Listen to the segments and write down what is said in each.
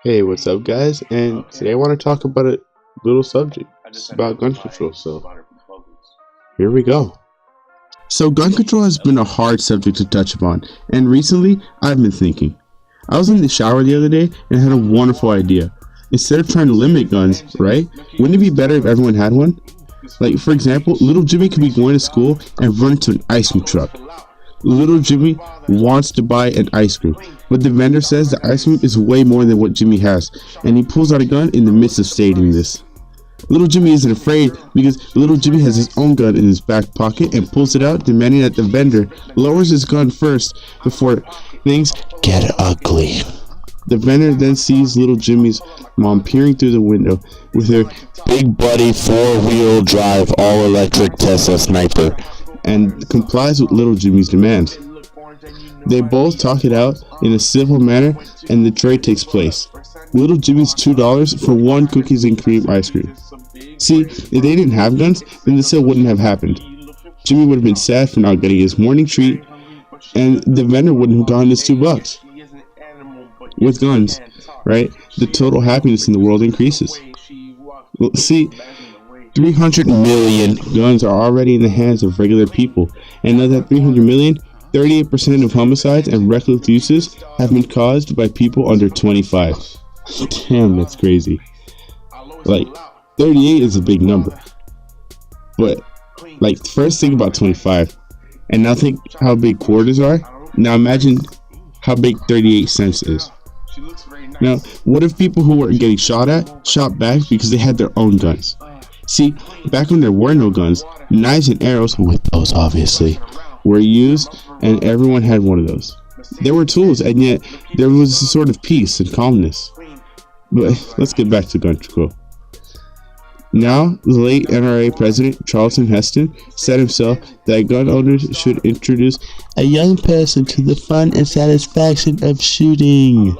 Hey, what's up, guys? And today I want to talk about a little subject. It's about gun control, so here we go. So, gun control has been a hard subject to touch upon, and recently I've been thinking. I was in the shower the other day and had a wonderful idea. Instead of trying to limit guns, right? Wouldn't it be better if everyone had one? Like, for example, little Jimmy could be going to school and run into an ice cream truck. Little Jimmy wants to buy an ice cream, but the vendor says the ice cream is way more than what Jimmy has, and he pulls out a gun in the midst of stating this. Little Jimmy isn't afraid because little Jimmy has his own gun in his back pocket and pulls it out, demanding that the vendor lowers his gun first before things get ugly. The vendor then sees little Jimmy's mom peering through the window with her big buddy 4-wheel drive all-electric Tesla sniper and complies with little Jimmy's demands. They both talk it out in a civil manner and the trade takes place. Little Jimmy's $2 for one cookies and cream ice cream. See, if they didn't have guns, then the sale wouldn't have happened. Jimmy would have been sad for not getting his morning treat, and the vendor wouldn't have gotten his $2. With guns, right, the total happiness in the world increases. Well, see, 300 million guns are already in the hands of regular people, and of that 300 million, 38% of homicides and reckless uses have been caused by people under 25. Damn, that's crazy. Like, 38 is a big number. But, like, first think about 25, and now think how big quarters are. Now imagine how big 38 cents is. Now, what if people who were getting shot at shot back because they had their own guns? See, back when there were no guns, knives and arrows, with those obviously, were used, and everyone had one of those. There were tools, and yet there was a sort of peace and calmness. But let's get back to gun control. Now, the late NRA President Charlton Heston said himself that gun owners should introduce a young person to the fun and satisfaction of shooting.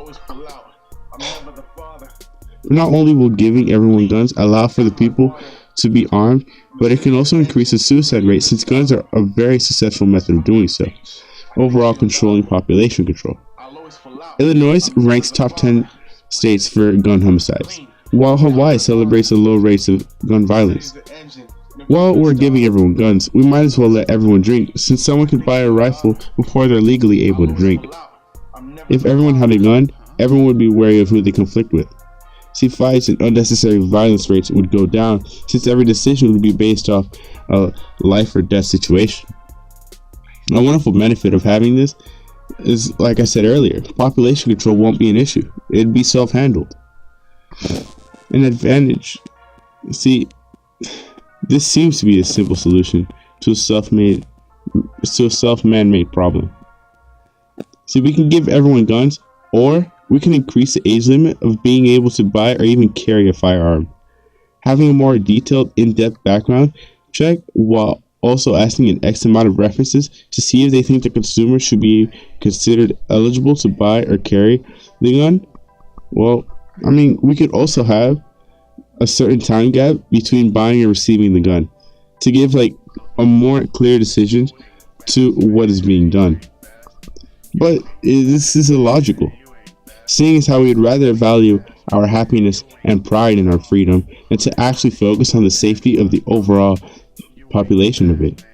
Not only will giving everyone guns allow for the people to be armed, but it can also increase the suicide rate since guns are a very successful method of doing so. Overall, controlling population control. Illinois ranks top 10 states for gun homicides, while Hawaii celebrates the low rates of gun violence. While we're giving everyone guns, we might as well let everyone drink, since someone could buy a rifle before they're legally able to drink. If everyone had a gun, everyone would be wary of who they conflict with. See, fights and unnecessary violence rates would go down since every decision would be based off a life or death situation. A wonderful benefit of having this is, like I said earlier, population control won't be an issue. It'd be self-handled. An advantage. See, this seems to be a simple solution to a self-man-made problem. See, we can give everyone guns, or we can increase the age limit of being able to buy or even carry a firearm. Having a more detailed, in-depth background check while also asking an X amount of references to see if they think the consumer should be considered eligible to buy or carry the gun. Well, I mean, we could also have a certain time gap between buying and receiving the gun to give like a more clear decision to what is being done. But this is illogical, seeing as how we'd rather value our happiness and pride in our freedom than to actually focus on the safety of the overall population of it.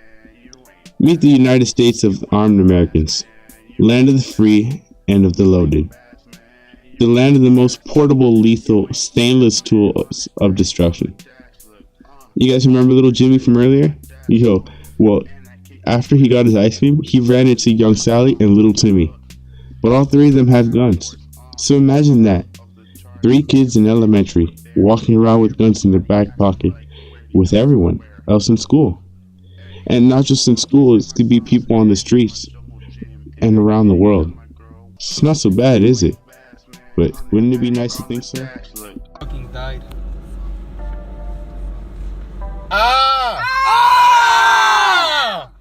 Meet the United States of armed Americans, land of the free and of the loaded, the land of the most portable, lethal, stainless tools of destruction. You guys remember little Jimmy from earlier? Yo, well, after he got his ice cream, he ran into young Sally and little Timmy, but all three of them have guns. So imagine that. 3 kids in elementary walking around with guns in their back pocket with everyone else in school. And not just in school, it could be people on the streets and around the world. It's not so bad, is it? But wouldn't it be nice to think so? Fucking died. Ah!